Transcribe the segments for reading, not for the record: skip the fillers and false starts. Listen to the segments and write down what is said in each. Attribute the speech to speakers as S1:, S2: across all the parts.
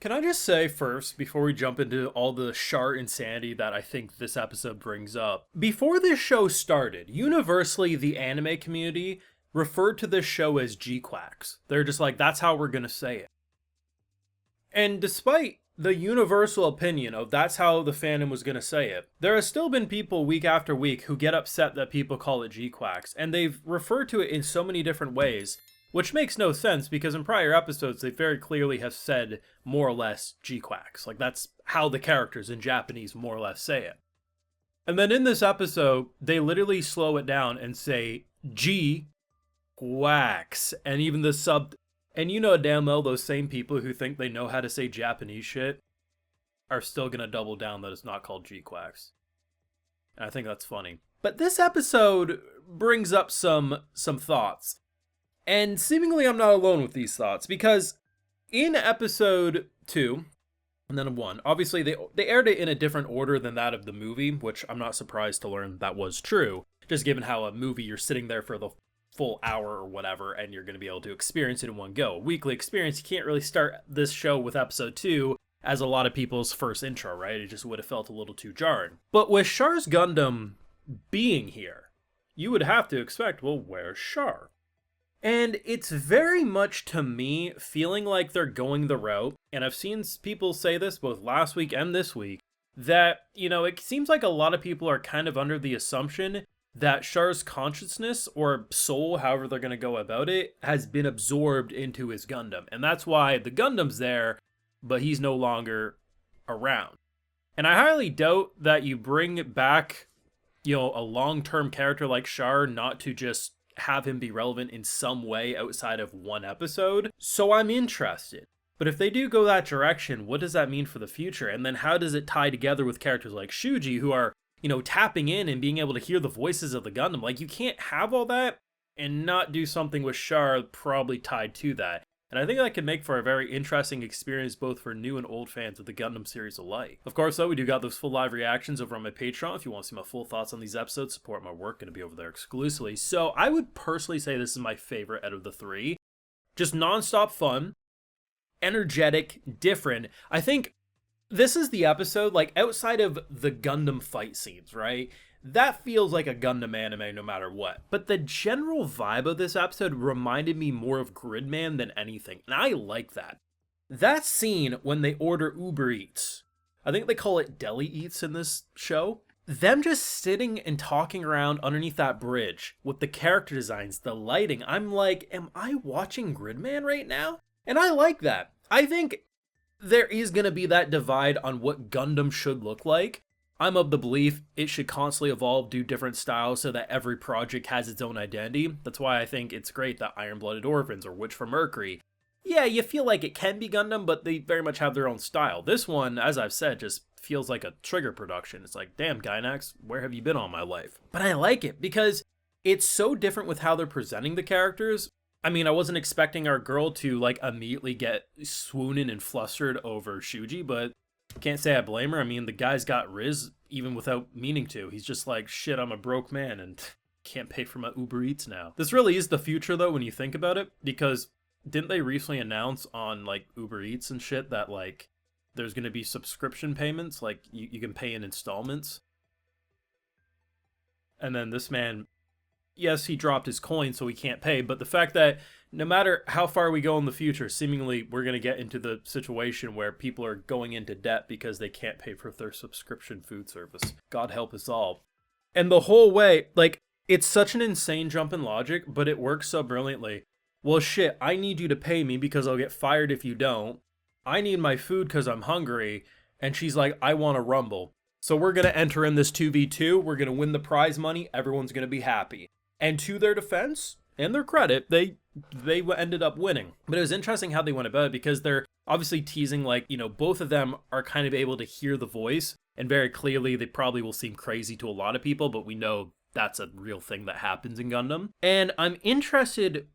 S1: Can I just say first, before we jump into all the Char insanity that I think this episode brings up, before this show started, universally the anime community referred to this show as GQuuuuuuX. They're just like, that's how we're gonna say it. And despite the universal opinion of that's how the fandom was gonna say it, there has still been people week after week who get upset that people call it GQuuuuuuX, and they've referred to it in so many different ways, which makes no sense because in prior episodes they very clearly have said more or less GQuuuuuuX. Like that's how the characters in Japanese more or less say it. And then in this episode, they literally slow it down and say G Quacks. And even the sub. And you know damn well those same people who think they know how to say Japanese shit are still gonna double down that it's not called G Quacks. And I think that's funny. But this episode brings up some thoughts. And seemingly I'm not alone with these thoughts because in episode 2 and then 1, obviously they aired it in a different order than that of the movie, which I'm not surprised to learn that was true, just given how a movie you're sitting there for the full hour or whatever and you're going to be able to experience it in one go. Weekly experience, you can't really start this show with episode 2 as a lot of people's first intro, right? It just would have felt a little too jarring. But with Char's Gundam being here, you would have to expect, well, where's Char? And it's very much, to me, feeling like they're going the route, and I've seen people say this both last week and this week, that, it seems like a lot of people are kind of under the assumption that Char's consciousness, or soul, however they're going to go about it, has been absorbed into his Gundam. And that's why the Gundam's there, but he's no longer around. And I highly doubt that you bring back, a long-term character like Char not to just have him be relevant in some way outside of one episode. So I'm interested. But if they do go that direction, what does that mean for the future? And then how does it tie together with characters like Shuji who are, tapping in and being able to hear the voices of the Gundam? Like, you can't have all that and not do something with Char probably tied to that. And I think that could make for a very interesting experience both for new and old fans of the Gundam series alike. Of course, though, we do got those full live reactions over on my Patreon. If you want to see my full thoughts on these episodes, support my work, going to be over there exclusively. So I would personally say this is my favorite out of the 3. Just nonstop fun, energetic, different. I think this is the episode, like, outside of the Gundam fight scenes, right? That feels like a Gundam anime no matter what. But the general vibe of this episode reminded me more of Gridman than anything, and I like that. That scene when they order Uber Eats, I think they call it Deli Eats in this show, them just sitting and talking around underneath that bridge with the character designs, the lighting, I'm like, am I watching Gridman right now? And I like that. I think there is going to be that divide on what Gundam should look like. I'm of the belief it should constantly evolve, do different styles so that every project has its own identity. That's why I think it's great that Iron-Blooded Orphans or Witch from Mercury, yeah, you feel like it can be Gundam, but they very much have their own style. This one, as I've said, just feels like a Trigger production. It's like, damn, Gainax, where have you been all my life? But I like it because it's so different with how they're presenting the characters. I mean, I wasn't expecting our girl to, like, immediately get swooning and flustered over Shuji, but can't say I blame her. I mean, the guy's got Riz even without meaning to. He's just like, shit, I'm a broke man and can't pay for my Uber Eats now. This really is the future, though, when you think about it, because didn't they recently announce on, like, Uber Eats and shit that, like, there's going to be subscription payments? Like, you can pay in installments? And then this man, yes, he dropped his coin, so he can't pay, but the fact that no matter how far we go in the future, seemingly we're going to get into the situation where people are going into debt because they can't pay for their subscription food service. God help us all. And the whole way, like, it's such an insane jump in logic, but it works so brilliantly. Well, shit, I need you to pay me because I'll get fired if you don't. I need my food because I'm hungry. And she's like, I want to rumble. So we're going to enter in this 2v2. We're going to win the prize money. Everyone's going to be happy. And to their defense and their credit, they ended up winning. But it was interesting how they went about it because they're obviously teasing, like, both of them are kind of able to hear the voice. And very clearly, they probably will seem crazy to a lot of people, but we know that's a real thing that happens in Gundam. And I'm interested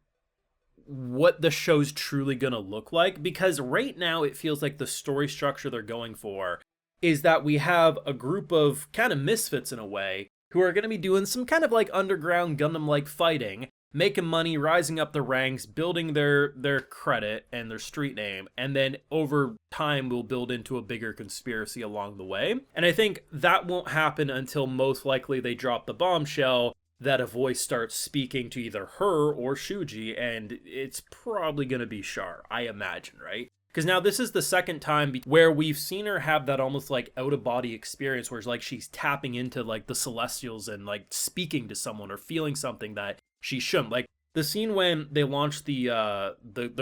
S1: what the show's truly gonna look like, because right now it feels like the story structure they're going for is that we have a group of kind of misfits in a way who are going to be doing some kind of like underground Gundam-like fighting, making money, rising up the ranks, building their credit and their street name, and then over time will build into a bigger conspiracy along the way. And I think that won't happen until most likely they drop the bombshell that a voice starts speaking to either her or Shuji, and it's probably going to be Char, I imagine, right? Because now this is the second time where we've seen her have that almost like out-of-body experience where it's like she's tapping into like the Celestials and like speaking to someone or feeling something that she shouldn't. Like the scene when they launched the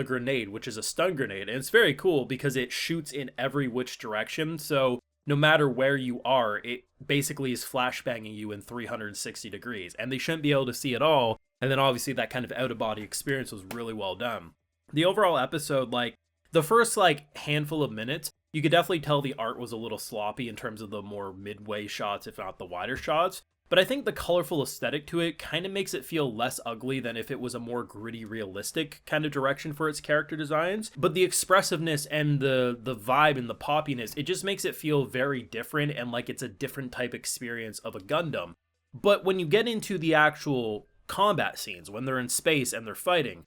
S1: grenade, which is a stun grenade, and it's very cool because it shoots in every which direction. So no matter where you are, it basically is flashbanging you in 360 degrees, and they shouldn't be able to see it all. And then obviously that kind of out-of-body experience was really well done. The overall episode, like the first like handful of minutes, you could definitely tell the art was a little sloppy in terms of the more midway shots, if not the wider shots. But I think the colorful aesthetic to it kind of makes it feel less ugly than if it was a more gritty, realistic kind of direction for its character designs. But the expressiveness and the vibe and the poppiness, it just makes it feel very different and like it's a different type experience of a Gundam. But when you get into the actual combat scenes, when they're in space and they're fighting,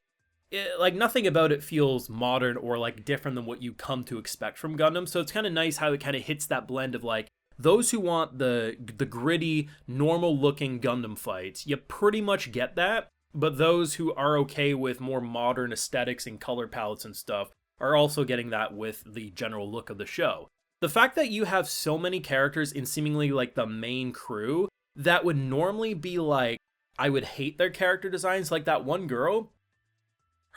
S1: like nothing about it feels modern or like different than what you come to expect from Gundam. So it's kind of nice how it kind of hits that blend of like those who want the gritty, normal looking Gundam fights, you pretty much get that. But those who are okay with more modern aesthetics and color palettes and stuff are also getting that with the general look of the show. The fact that you have so many characters in seemingly like the main crew that would normally be like, I would hate their character designs, like that one girl.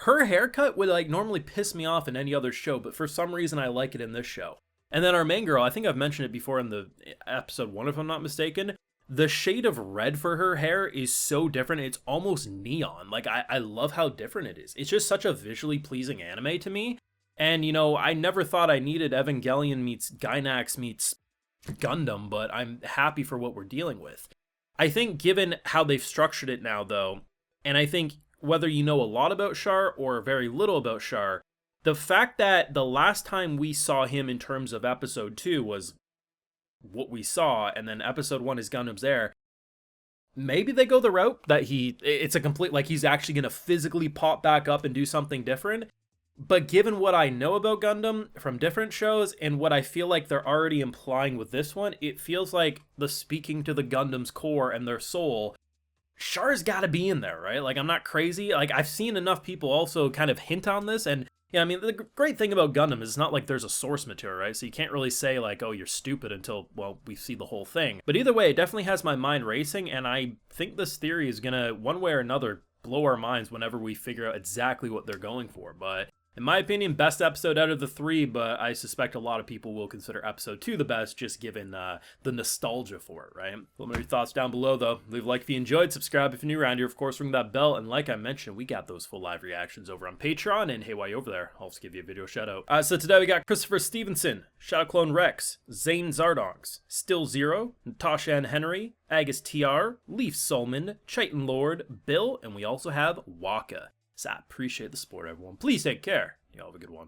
S1: Her haircut would like normally piss me off in any other show, but for some reason I like it in this show. And then our main girl, I think I've mentioned it before in the episode 1 if I'm not mistaken, the shade of red for her hair is so different, it's almost neon. Like I love how different it is. It's just such a visually pleasing anime to me. And you know, I never thought I needed Evangelion meets Gainax meets Gundam, but I'm happy for what we're dealing with. I think given how they've structured it now though, and I think whether you know a lot about Char or very little about Char, the fact that the last time we saw him in terms of episode 2 was what we saw, and then episode 1 is Gundam's Air, maybe they go the route that it's a complete, like he's actually going to physically pop back up and do something different. But given what I know about Gundam from different shows and what I feel like they're already implying with this one, it feels like the speaking to the Gundam's core and their soul, Char's got to be in there, right? Like, I'm not crazy. Like, I've seen enough people also kind of hint on this, and yeah, I mean, the great thing about Gundam is it's not like there's a source material, right? So you can't really say like, oh, you're stupid until, well, we see the whole thing. But either way, it definitely has my mind racing, and I think this theory is gonna, one way or another, blow our minds whenever we figure out exactly what they're going for. But in my opinion, best episode out of the 3, but I suspect a lot of people will consider episode 2 the best, just given the nostalgia for it, right? Let me know your thoughts down below, though. Leave a like if you enjoyed, subscribe if you're new around here, of course, ring that bell, and like I mentioned, we got those full live reactions over on Patreon, and hey, while you're over there, I'll just give you a video shout out. So today we got Christopher Stevenson, Shadow Clone Rex, Zane Zardonks, Still Zero, Natasha Ann Henry, Agus TR, Leaf Solman, Chitin Lord, Bill, and we also have Waka. So I appreciate the support, everyone. Please take care. You all have a good one.